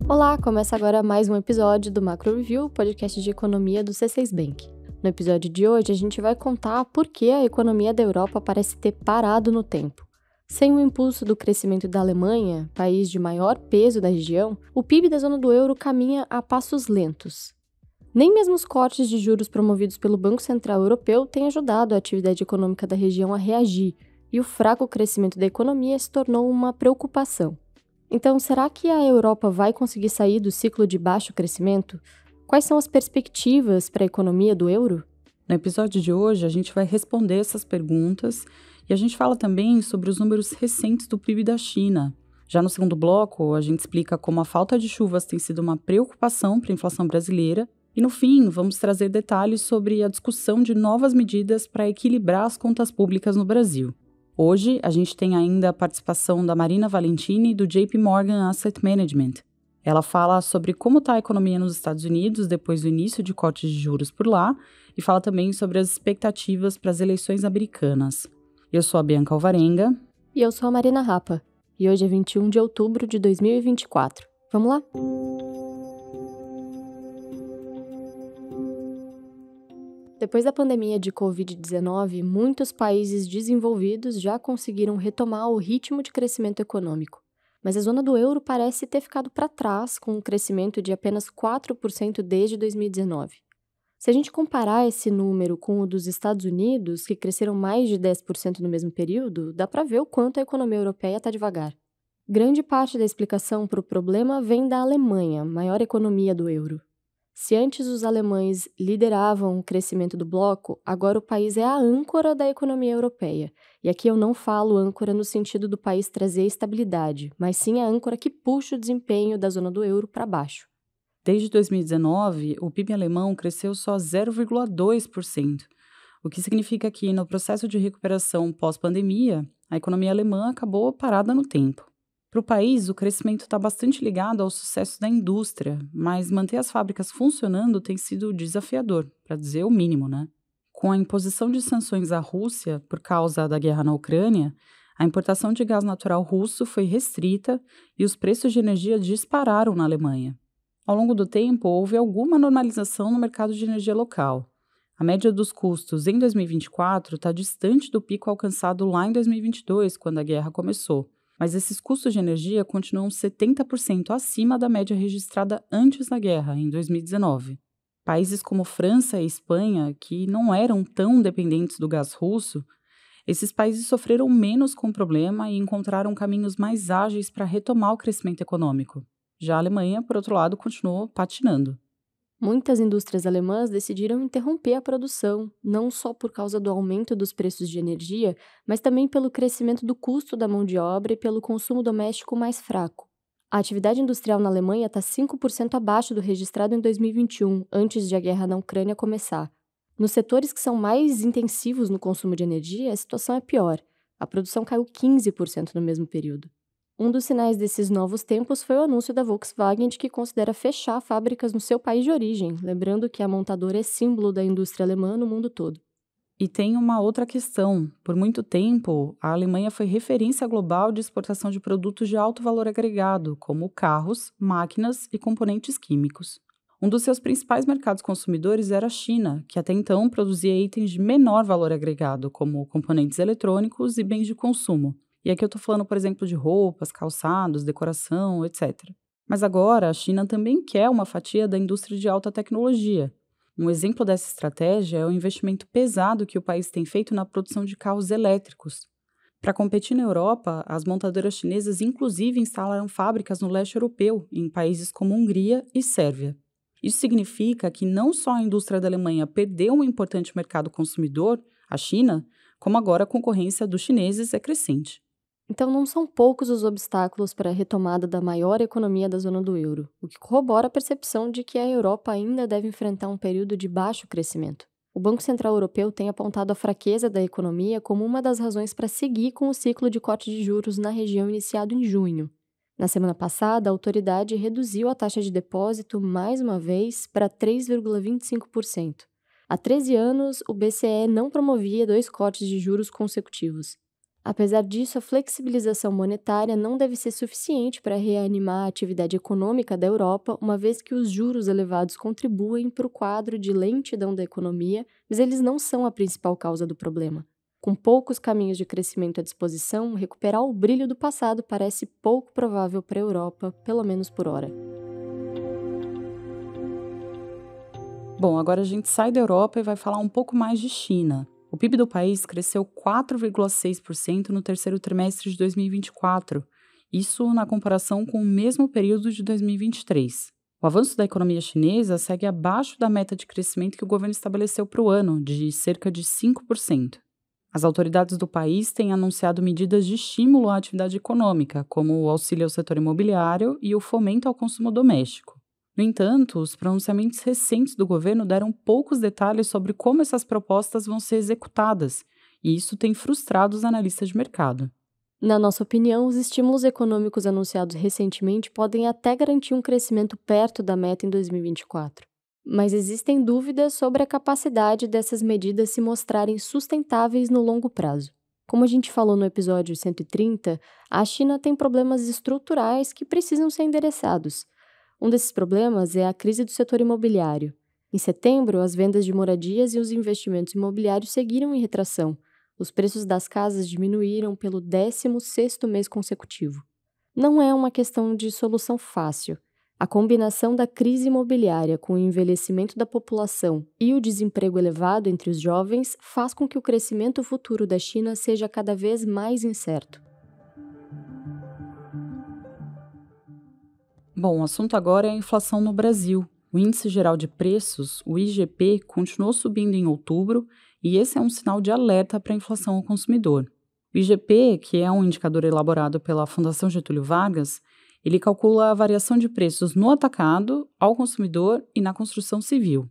Olá, começa agora mais um episódio do Macro Review, podcast de economia do C6 Bank. No episódio de hoje, a gente vai contar por que a economia da Europa parece ter parado no tempo. Sem o impulso do crescimento da Alemanha, país de maior peso da região, o PIB da zona do euro caminha a passos lentos. Nem mesmo os cortes de juros promovidos pelo Banco Central Europeu têm ajudado a atividade econômica da região a reagir, e o fraco crescimento da economia se tornou uma preocupação. Então, será que a Europa vai conseguir sair do ciclo de baixo crescimento? Quais são as perspectivas para a economia do euro? No episódio de hoje, a gente vai responder essas perguntas e a gente fala também sobre os números recentes do PIB da China. Já no segundo bloco, a gente explica como a falta de chuvas tem sido uma preocupação para a inflação brasileira. E no fim, vamos trazer detalhes sobre a discussão de novas medidas para equilibrar as contas públicas no Brasil. Hoje, a gente tem ainda a participação da Marina Valentini do JP Morgan Asset Management. Ela fala sobre como está a economia nos Estados Unidos depois do início de cortes de juros por lá e fala também sobre as expectativas para as eleições americanas. Eu sou a Bianca Alvarenga. E eu sou a Marina Rapa. E hoje é 21 de outubro de 2024. Vamos lá? Depois da pandemia de Covid-19, muitos países desenvolvidos já conseguiram retomar o ritmo de crescimento econômico. Mas a zona do euro parece ter ficado para trás, com um crescimento de apenas 4% desde 2019. Se a gente comparar esse número com o dos Estados Unidos, que cresceram mais de 10% no mesmo período, dá para ver o quanto a economia europeia está devagar. Grande parte da explicação para o problema vem da Alemanha, maior economia do euro. Se antes os alemães lideravam o crescimento do bloco, agora o país é a âncora da economia europeia. E aqui eu não falo âncora no sentido do país trazer estabilidade, mas sim a âncora que puxa o desempenho da zona do euro para baixo. Desde 2019, o PIB alemão cresceu só 0,2%, o que significa que, no processo de recuperação pós-pandemia, a economia alemã acabou parada no tempo. Para o país, o crescimento está bastante ligado ao sucesso da indústria, mas manter as fábricas funcionando tem sido desafiador, para dizer o mínimo, né? Com a imposição de sanções à Rússia por causa da guerra na Ucrânia, a importação de gás natural russo foi restrita e os preços de energia dispararam na Alemanha. Ao longo do tempo, houve alguma normalização no mercado de energia local. A média dos custos em 2024 está distante do pico alcançado lá em 2022, quando a guerra começou. Mas esses custos de energia continuam 70% acima da média registrada antes da guerra, em 2019. Países como França e Espanha, que não eram tão dependentes do gás russo, esses países sofreram menos com o problema e encontraram caminhos mais ágeis para retomar o crescimento econômico. Já a Alemanha, por outro lado, continuou patinando. Muitas indústrias alemãs decidiram interromper a produção, não só por causa do aumento dos preços de energia, mas também pelo crescimento do custo da mão de obra e pelo consumo doméstico mais fraco. A atividade industrial na Alemanha está 5% abaixo do registrado em 2021, antes de a guerra na Ucrânia começar. Nos setores que são mais intensivos no consumo de energia, a situação é pior. A produção caiu 15% no mesmo período. Um dos sinais desses novos tempos foi o anúncio da Volkswagen de que considera fechar fábricas no seu país de origem, lembrando que a montadora é símbolo da indústria alemã no mundo todo. E tem uma outra questão. Por muito tempo, a Alemanha foi referência global de exportação de produtos de alto valor agregado, como carros, máquinas e componentes químicos. Um dos seus principais mercados consumidores era a China, que até então produzia itens de menor valor agregado, como componentes eletrônicos e bens de consumo. E aqui eu estou falando, por exemplo, de roupas, calçados, decoração, etc. Mas agora a China também quer uma fatia da indústria de alta tecnologia. Um exemplo dessa estratégia é o investimento pesado que o país tem feito na produção de carros elétricos. Para competir na Europa, as montadoras chinesas inclusive instalaram fábricas no leste europeu, em países como Hungria e Sérvia. Isso significa que não só a indústria da Alemanha perdeu um importante mercado consumidor, a China, como agora a concorrência dos chineses é crescente. Então, não são poucos os obstáculos para a retomada da maior economia da zona do euro, o que corrobora a percepção de que a Europa ainda deve enfrentar um período de baixo crescimento. O Banco Central Europeu tem apontado a fraqueza da economia como uma das razões para seguir com o ciclo de corte de juros na região iniciado em junho. Na semana passada, a autoridade reduziu a taxa de depósito mais uma vez para 3,25%. Há 13 anos, o BCE não promovia 2 cortes de juros consecutivos. Apesar disso, a flexibilização monetária não deve ser suficiente para reanimar a atividade econômica da Europa, uma vez que os juros elevados contribuem para o quadro de lentidão da economia, mas eles não são a principal causa do problema. Com poucos caminhos de crescimento à disposição, recuperar o brilho do passado parece pouco provável para a Europa, pelo menos por hora. Bom, agora a gente sai da Europa e vai falar um pouco mais de China. O PIB do país cresceu 4,6% no terceiro trimestre de 2024, isso na comparação com o mesmo período de 2023. O avanço da economia chinesa segue abaixo da meta de crescimento que o governo estabeleceu para o ano, de cerca de 5%. As autoridades do país têm anunciado medidas de estímulo à atividade econômica, como o auxílio ao setor imobiliário e o fomento ao consumo doméstico. No entanto, os pronunciamentos recentes do governo deram poucos detalhes sobre como essas propostas vão ser executadas, e isso tem frustrado os analistas de mercado. Na nossa opinião, os estímulos econômicos anunciados recentemente podem até garantir um crescimento perto da meta em 2024. Mas existem dúvidas sobre a capacidade dessas medidas se mostrarem sustentáveis no longo prazo. Como a gente falou no episódio 130, a China tem problemas estruturais que precisam ser endereçados. Um desses problemas é a crise do setor imobiliário. Em setembro, as vendas de moradias e os investimentos imobiliários seguiram em retração. Os preços das casas diminuíram pelo 16º mês consecutivo. Não é uma questão de solução fácil. A combinação da crise imobiliária com o envelhecimento da população e o desemprego elevado entre os jovens faz com que o crescimento futuro da China seja cada vez mais incerto. Bom, o assunto agora é a inflação no Brasil. O Índice Geral de Preços, o IGP, continuou subindo em outubro e esse é um sinal de alerta para a inflação ao consumidor. O IGP, que é um indicador elaborado pela Fundação Getúlio Vargas, ele calcula a variação de preços no atacado, ao consumidor e na construção civil.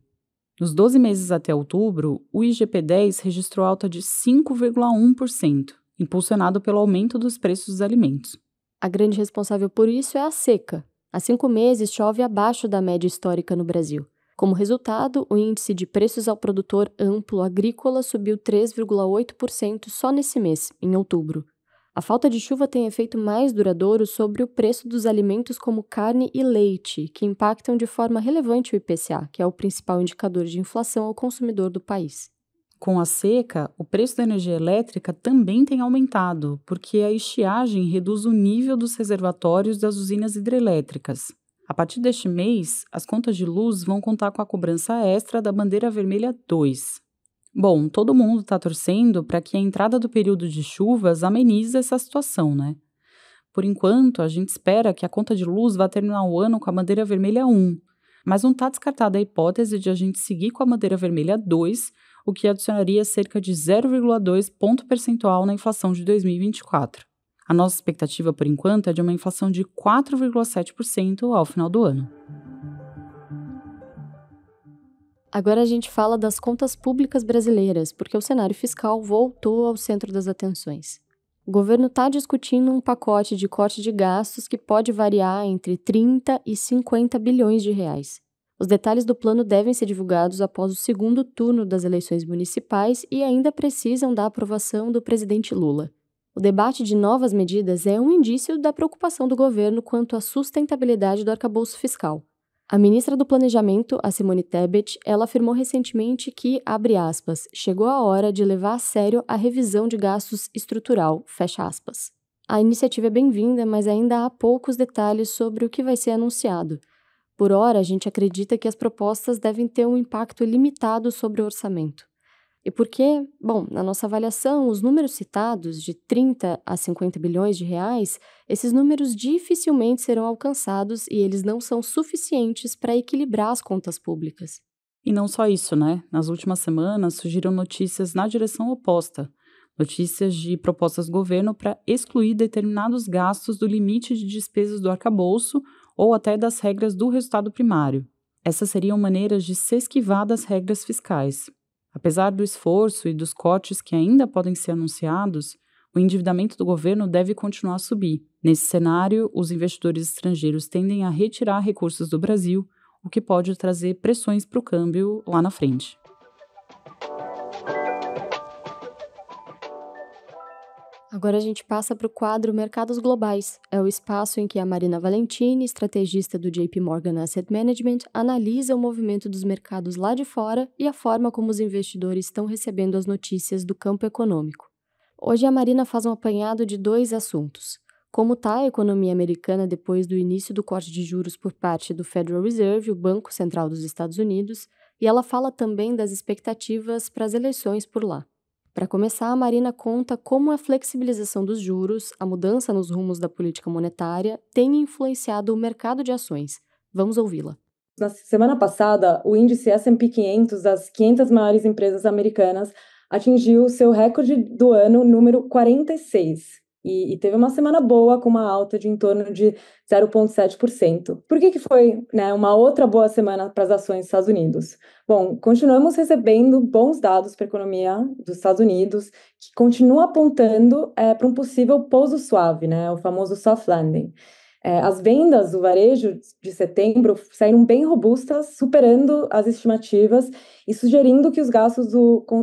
Nos 12 meses até outubro, o IGP-10 registrou alta de 5,1%, impulsionado pelo aumento dos preços dos alimentos. A grande responsável por isso é a seca. Há 5 meses chove abaixo da média histórica no Brasil. Como resultado, o índice de preços ao produtor amplo agrícola subiu 3,8% só nesse mês, em outubro. A falta de chuva tem efeito mais duradouro sobre o preço dos alimentos como carne e leite, que impactam de forma relevante o IPCA, que é o principal indicador de inflação ao consumidor do país. Com a seca, o preço da energia elétrica também tem aumentado, porque a estiagem reduz o nível dos reservatórios das usinas hidrelétricas. A partir deste mês, as contas de luz vão contar com a cobrança extra da bandeira vermelha 2. Bom, todo mundo está torcendo para que a entrada do período de chuvas amenize essa situação, né? Por enquanto, a gente espera que a conta de luz vá terminar o ano com a bandeira vermelha 1, mas não está descartada a hipótese de a gente seguir com a bandeira vermelha 2, o que adicionaria cerca de 0,2 ponto percentual na inflação de 2024. A nossa expectativa, por enquanto, é de uma inflação de 4,7% ao final do ano. Agora a gente fala das contas públicas brasileiras, porque o cenário fiscal voltou ao centro das atenções. O governo está discutindo um pacote de corte de gastos que pode variar entre 30 e 50 bilhões de reais. Os detalhes do plano devem ser divulgados após o segundo turno das eleições municipais e ainda precisam da aprovação do presidente Lula. O debate de novas medidas é um indício da preocupação do governo quanto à sustentabilidade do arcabouço fiscal. A ministra do Planejamento, a Simone Tebet, ela afirmou recentemente que, abre aspas, chegou a hora de levar a sério a revisão de gastos estrutural, fecha aspas. A iniciativa é bem-vinda, mas ainda há poucos detalhes sobre o que vai ser anunciado. Por ora, a gente acredita que as propostas devem ter um impacto limitado sobre o orçamento. E por quê? Bom, na nossa avaliação, os números citados, de 30 a 50 bilhões de reais, esses números dificilmente serão alcançados e eles não são suficientes para equilibrar as contas públicas. E não só isso, né? Nas últimas semanas surgiram notícias na direção oposta. Notícias de propostas do governo para excluir determinados gastos do limite de despesas do arcabouço ou até das regras do resultado primário. Essas seriam maneiras de se esquivar das regras fiscais. Apesar do esforço e dos cortes que ainda podem ser anunciados, o endividamento do governo deve continuar a subir. Nesse cenário, os investidores estrangeiros tendem a retirar recursos do Brasil, o que pode trazer pressões para o câmbio lá na frente. Agora a gente passa para o quadro Mercados Globais. É o espaço em que a Marina Valentini, estrategista do JP Morgan Asset Management, analisa o movimento dos mercados lá de fora e a forma como os investidores estão recebendo as notícias do campo econômico. Hoje a Marina faz um apanhado de 2 assuntos. Como está a economia americana depois do início do corte de juros por parte do Federal Reserve, o Banco Central dos Estados Unidos, e ela fala também das expectativas para as eleições por lá. Para começar, a Marina conta como a flexibilização dos juros, a mudança nos rumos da política monetária, tem influenciado o mercado de ações. Vamos ouvi-la. Na semana passada, o índice S&P 500 das 500 maiores empresas americanas atingiu seu recorde do ano número 46 e teve uma semana boa com uma alta de em torno de 0,7%. Por que foi, uma outra boa semana para as ações dos Estados Unidos? Bom, continuamos recebendo bons dados para a economia dos Estados Unidos, que continua apontando para um possível pouso suave, o famoso soft landing. As vendas do varejo de setembro saíram bem robustas, superando as estimativas e sugerindo que os gastos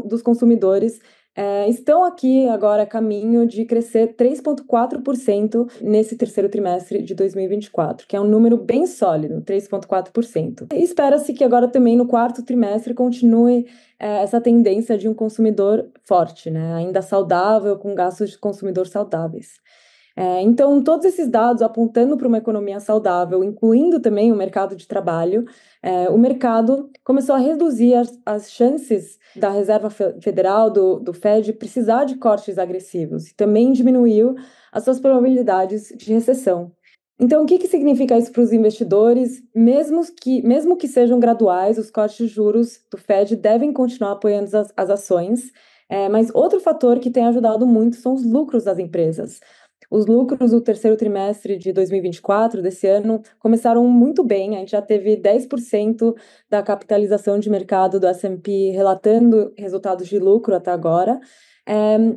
dos consumidores estão aqui agora a caminho de crescer 3,4% nesse terceiro trimestre de 2024, que é um número bem sólido, 3,4%. E espera-se que agora também no quarto trimestre continue essa tendência de um consumidor forte, ainda saudável, com gastos de consumidor saudáveis. Então, todos esses dados apontando para uma economia saudável, incluindo também o mercado de trabalho, o mercado começou a reduzir as chances da Reserva Federal, do Fed, precisar de cortes agressivos e também diminuiu as suas probabilidades de recessão. Então, o que significa isso para os investidores? Mesmo que sejam graduais, os cortes de juros do Fed devem continuar apoiando as ações, mas outro fator que tem ajudado muito são os lucros das empresas. Os lucros do terceiro trimestre de 2024, desse ano, começaram muito bem. A gente já teve 10% da capitalização de mercado do S&P relatando resultados de lucro até agora.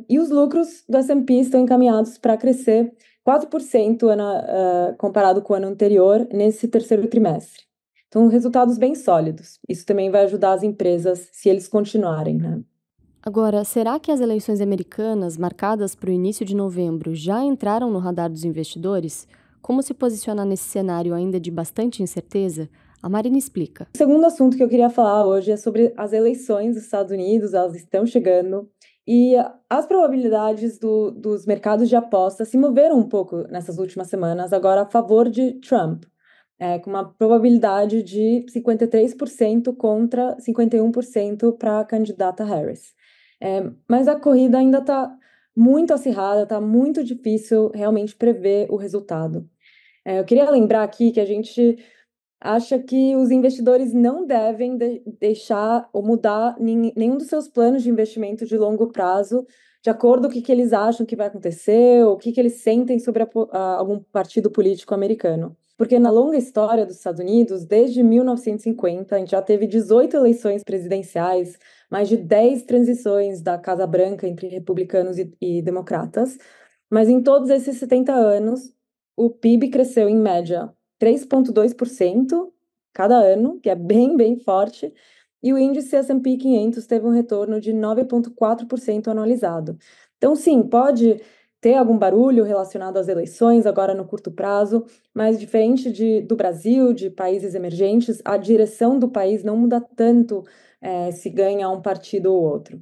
E os lucros do S&P estão encaminhados para crescer 4% comparado com o ano anterior, nesse terceiro trimestre. Então, resultados bem sólidos. Isso também vai ajudar as empresas se eles continuarem, Agora, será que as eleições americanas, marcadas para o início de novembro, já entraram no radar dos investidores? Como se posicionar nesse cenário ainda de bastante incerteza? A Marina explica. O segundo assunto que eu queria falar hoje é sobre as eleições dos Estados Unidos, elas estão chegando, e as probabilidades dos mercados de aposta se moveram um pouco nessas últimas semanas, agora a favor de Trump, com uma probabilidade de 53% contra 51% para a candidata Harris. Mas a corrida ainda está muito acirrada, está muito difícil realmente prever o resultado. Eu queria lembrar aqui que a gente acha que os investidores não devem deixar ou mudar nenhum dos seus planos de investimento de longo prazo de acordo com o que eles acham que vai acontecer ou o que eles sentem sobre algum partido político americano. Porque na longa história dos Estados Unidos, desde 1950, a gente já teve 18 eleições presidenciais, mais de 10 transições da Casa Branca entre republicanos e democratas, mas em todos esses 70 anos, o PIB cresceu em média 3,2% cada ano, que é bem, bem forte, e o índice S&P 500 teve um retorno de 9,4% anualizado. Então, sim, pode ter algum barulho relacionado às eleições agora no curto prazo, mas diferente do Brasil, de países emergentes, a direção do país não muda tanto se ganha um partido ou outro.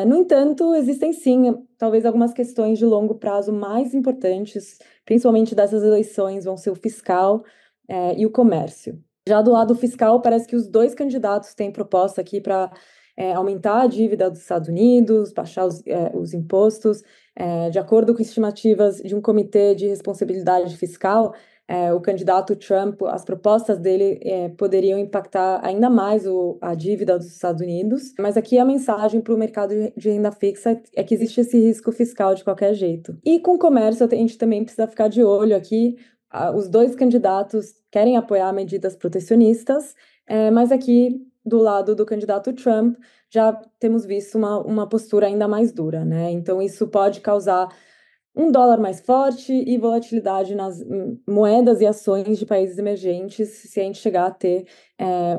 No entanto, existem sim, talvez algumas questões de longo prazo mais importantes, principalmente dessas eleições, vão ser o fiscal e o comércio. Já do lado fiscal, parece que os dois candidatos têm proposta aqui para aumentar a dívida dos Estados Unidos, baixar os impostos. De acordo com estimativas de um comitê de responsabilidade fiscal, o candidato Trump, as propostas dele poderiam impactar ainda mais a dívida dos Estados Unidos. Mas aqui a mensagem para o mercado de renda fixa é que existe esse risco fiscal de qualquer jeito. E com o comércio, a gente também precisa ficar de olho aqui. Os dois candidatos querem apoiar medidas protecionistas, mas aqui, do lado do candidato Trump, já temos visto uma postura ainda mais dura, Então, isso pode causar um dólar mais forte e volatilidade nas moedas e ações de países emergentes se a gente chegar a ter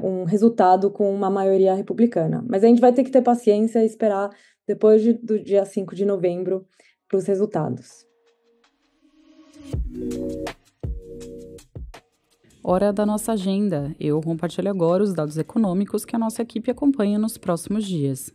um resultado com uma maioria republicana. Mas a gente vai ter que ter paciência e esperar depois do dia 5 de novembro os resultados. Hora da nossa agenda. Eu compartilho agora os dados econômicos que a nossa equipe acompanha nos próximos dias.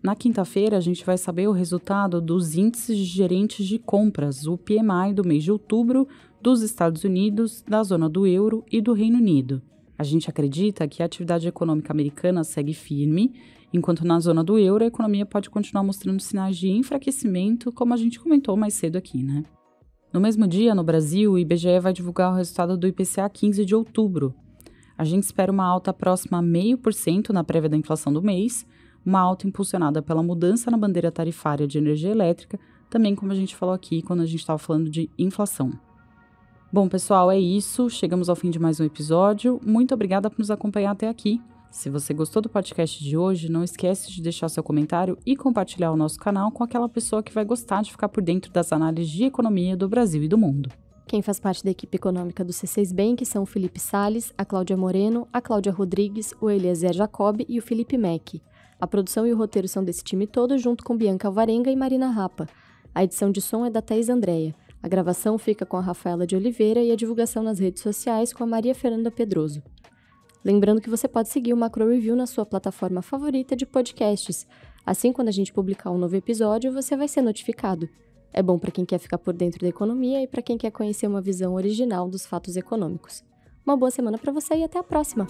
Na quinta-feira, a gente vai saber o resultado dos índices de gerentes de compras, o PMI do mês de outubro, dos Estados Unidos, da zona do euro e do Reino Unido. A gente acredita que a atividade econômica americana segue firme, enquanto na zona do euro a economia pode continuar mostrando sinais de enfraquecimento, como a gente comentou mais cedo aqui, né? No mesmo dia, no Brasil, o IBGE vai divulgar o resultado do IPCA 15 de outubro. A gente espera uma alta próxima a 0,5% na prévia da inflação do mês, uma alta impulsionada pela mudança na bandeira tarifária de energia elétrica, também como a gente falou aqui quando a gente estava falando de inflação. Bom, pessoal, é isso. Chegamos ao fim de mais um episódio. Muito obrigada por nos acompanhar até aqui. Se você gostou do podcast de hoje, não esquece de deixar seu comentário e compartilhar o nosso canal com aquela pessoa que vai gostar de ficar por dentro das análises de economia do Brasil e do mundo. Quem faz parte da equipe econômica do C6 Bank são o Felipe Salles, a Cláudia Moreno, a Cláudia Rodrigues, o Eliezer Jacob e o Felipe Mack. A produção e o roteiro são desse time todo, junto com Bianca Alvarenga e Marina Rapa. A edição de som é da Thaís Andréa. A gravação fica com a Rafaela de Oliveira e a divulgação nas redes sociais com a Maria Fernanda Pedroso. Lembrando que você pode seguir o Macro Review na sua plataforma favorita de podcasts. Assim, quando a gente publicar um novo episódio, você vai ser notificado. É bom para quem quer ficar por dentro da economia e para quem quer conhecer uma visão original dos fatos econômicos. Uma boa semana para você e até a próxima!